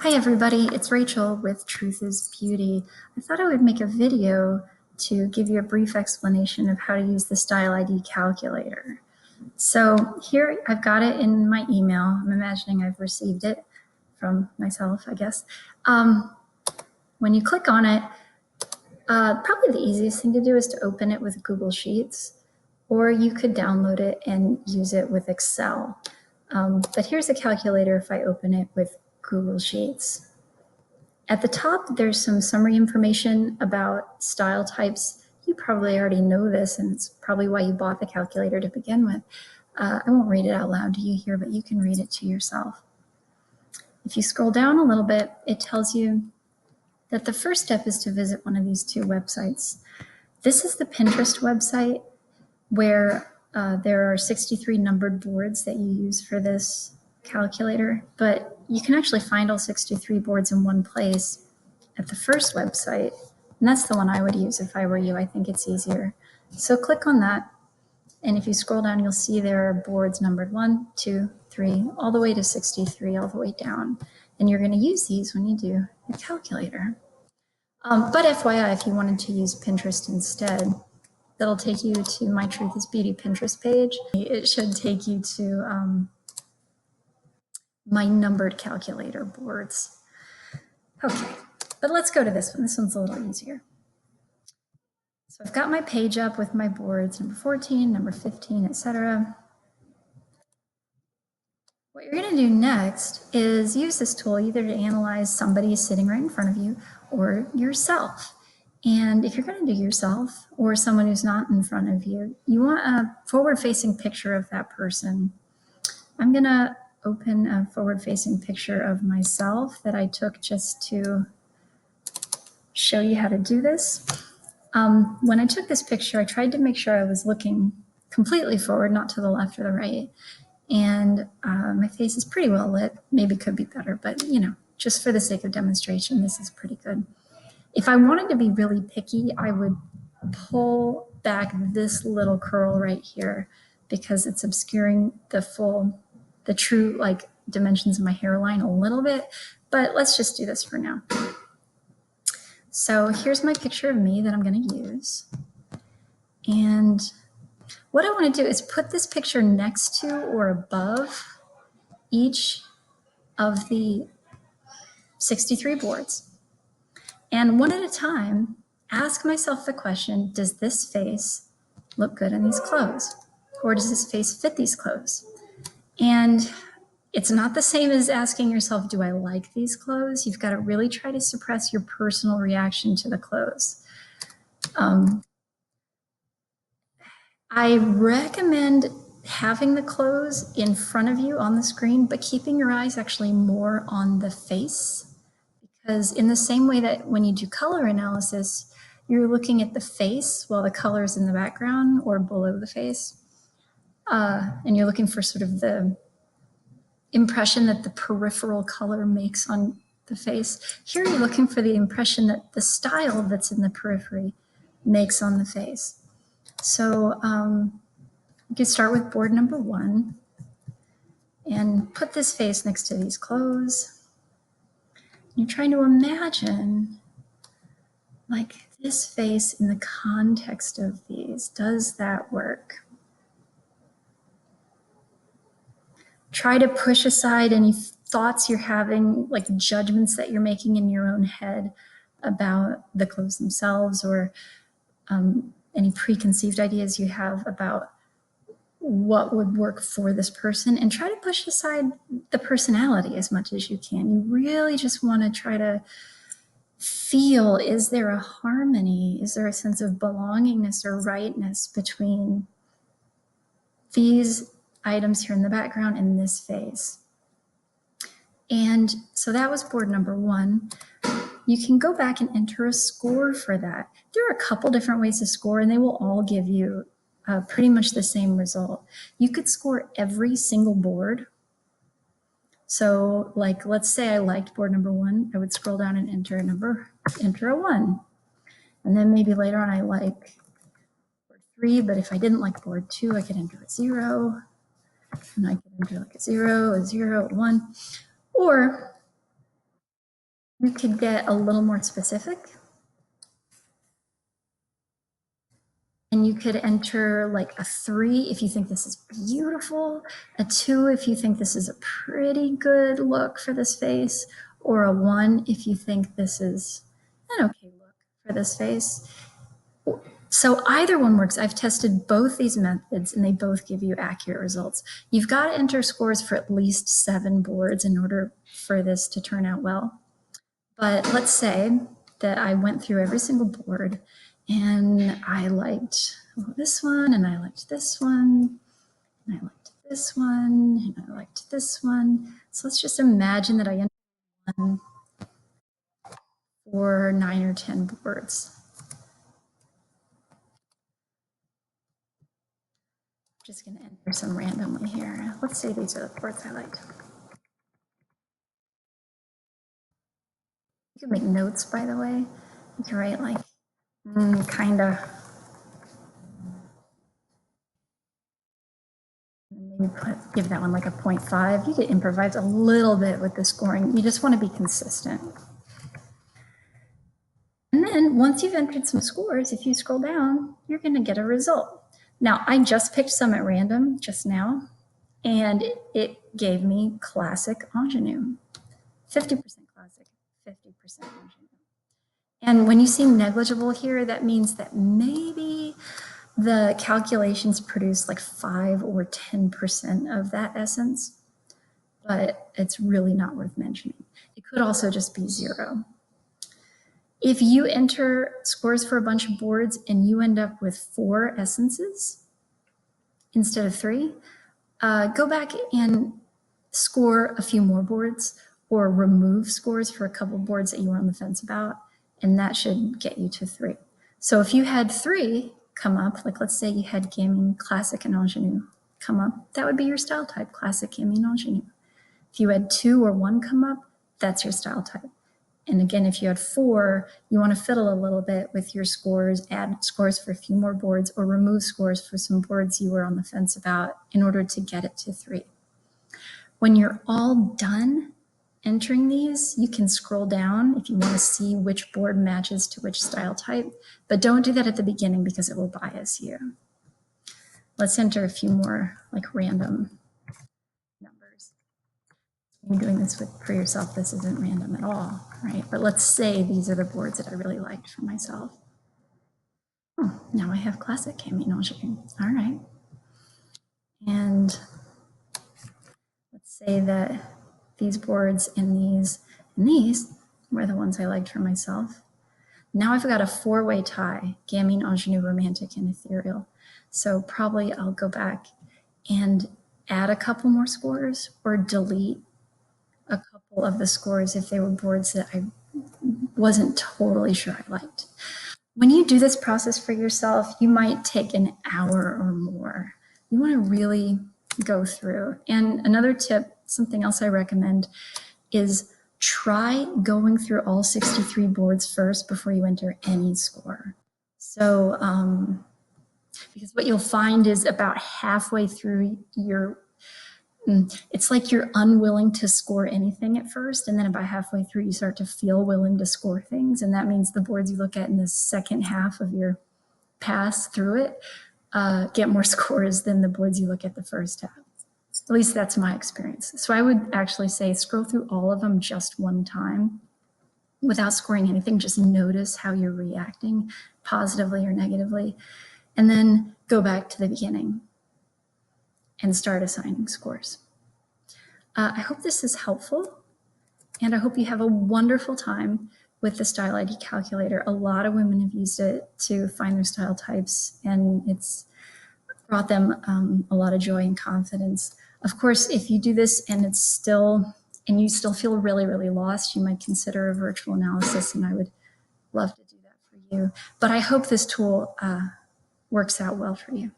Hi everybody, it's Rachel with Truth is Beauty. I thought I would make a video to give you a brief explanation of how to use the Style ID calculator. So here I've got it in my email. I'm imagining I've received it from myself, I guess. When you click on it, probably the easiest thing to do is to open it with Google Sheets, or you could download it and use it with Excel. But here's a calculator if I open it with Google Sheets. At the top, there's some summary information about style types. You probably already know this, and it's probably why you bought the calculator to begin with. I won't read it out loud to you here, but you can read it to yourself. If you scroll down a little bit, it tells you that the first step is to visit one of these two websites. This is the Pinterest website where there are 63 numbered boards that you use for this calculator, but you can actually find all 63 boards in one place at the first website, and that's the one I would use if I were you. I think it's easier. So click on that, and if you scroll down, you'll see there are boards numbered 1, 2, 3, all the way to 63, all the way down, and you're going to use these when you do the calculator. But FYI, if you wanted to use Pinterest instead, that'll take you to My Truth is Beauty Pinterest page. It should take you to my numbered calculator boards. Okay, but let's go to this one. This one's a little easier. So I've got my page up with my boards, number 14, number 15, etc. What you're going to do next is use this tool either to analyze somebody sitting right in front of you or yourself. And if you're going to do yourself or someone who's not in front of you, you want a forward-facing picture of that person. I'm going to open a forward-facing picture of myself that I took just to show you how to do this. When I took this picture, I tried to make sure I was looking completely forward, not to the left or the right. And my face is pretty well lit. Maybe could be better, but you know, just for the sake of demonstration, this is pretty good. If I wanted to be really picky, I would pull back this little curl right here because it's obscuring the true like dimensions of my hairline a little bit, but let's just do this for now. So here's my picture of me that I'm going to use. And what I want to do is put this picture next to or above each of the 63 boards. And one at a time, ask myself the question, does this face look good in these clothes? Or does this face fit these clothes? And it's not the same as asking yourself, do I like these clothes? You've got to really try to suppress your personal reaction to the clothes. I recommend having the clothes in front of you on the screen, but keeping your eyes actually more on the face. Because in the same way that when you do color analysis, you're looking at the face while the color is in the background or below the face. And you're looking for sort of the impression that the peripheral color makes on the face. Here you're looking for the impression that the style that's in the periphery makes on the face. So you can start with board number 1 and put this face next to these clothes. You're trying to imagine like this face in the context of these. Does that work? Try to push aside any thoughts you're having, like judgments that you're making in your own head about the clothes themselves, or any preconceived ideas you have about what would work for this person, and try to push aside the personality as much as you can. You really just want to try to feel, is there a harmony? Is there a sense of belongingness or rightness between these items here in the background and this face? And so that was board number 1. You can go back and enter a score for that. There are a couple different ways to score, and they will all give you pretty much the same result. You could score every single board. So like, let's say I liked board number 1, I would scroll down and enter a 1. And then maybe later on I like board 3, but if I didn't like board 2, I could enter a 0. And I could enter like a 0, a 0, a 1. Or You could get a little more specific. And you could enter like a 3 if you think this is beautiful, a 2 if you think this is a pretty good look for this face, or a 1 if you think this is an okay look for this face. So either one works. I've tested both these methods and they both give you accurate results. You've got to enter scores for at least 7 boards in order for this to turn out well. But let's say that I went through every single board and I liked this one, and I liked this one, and I liked this one, and I liked this one. So let's just imagine that I entered one for 9 or 10 boards. I'm just going to enter some randomly here. Let's say these are the boards I liked. You can make notes, by the way. You can write like, kind of. Maybe give that one like a 0.5. You could improvise a little bit with the scoring. You just want to be consistent. And then once you've entered some scores, if you scroll down, you're going to get a result. Now, I just picked some at random just now, and it gave me classic ingenue. 50% classic, 50% ingenue. And when you see negligible here, that means that maybe the calculations produce like 5 or 10% of that essence, but it's really not worth mentioning. It could also just be 0. If you enter scores for a bunch of boards and you end up with 4 essences instead of 3, go back and score a few more boards or remove scores for a couple boards that you were on the fence about, and that should get you to 3. So if you had 3 come up, like let's say you had gaming, classic, and ingenue come up, that would be your style type, classic, gaming, ingenue. If you had 2 or 1 come up, that's your style type. And again, if you had 4, you want to fiddle a little bit with your scores, add scores for a few more boards, or remove scores for some boards you were on the fence about in order to get it to 3. When you're all done entering these, you can scroll down if you want to see which board matches to which style type, but don't do that at the beginning because it will bias you. Let's enter a few more like random numbers. When you're doing this for yourself, this isn't random at all, right? But let's say these are the boards that I really liked for myself. Oh, now I have classic gaming ingenue. All right. And let's say that these boards and these were the ones I liked for myself. Now I've got a 4-way tie, gaming, ingenue, romantic, and ethereal. So probably I'll go back and add a couple more scores or delete a couple of the scores if they were boards that I wasn't totally sure I liked. When you do this process for yourself, you might take an hour or more. You want to really go through. And another tip, something else I recommend, is try going through all 63 boards first before you enter any score. So, because what you'll find is about halfway through it's like you're unwilling to score anything at first, and then about halfway through you start to feel willing to score things, and that means the boards you look at in the second half of your pass through it get more scores than the boards you look at the first half. At least that's my experience. So I would actually say scroll through all of them just one time without scoring anything. Just notice how you're reacting, positively or negatively, and then go back to the beginning and start assigning scores. I hope this is helpful, and I hope you have a wonderful time with the Style ID calculator. A lot of women have used it to find their style types, and it's brought them a lot of joy and confidence. Of course, if you do this and you still feel really, really lost, you might consider a virtual analysis, and I would love to do that for you. But I hope this tool works out well for you.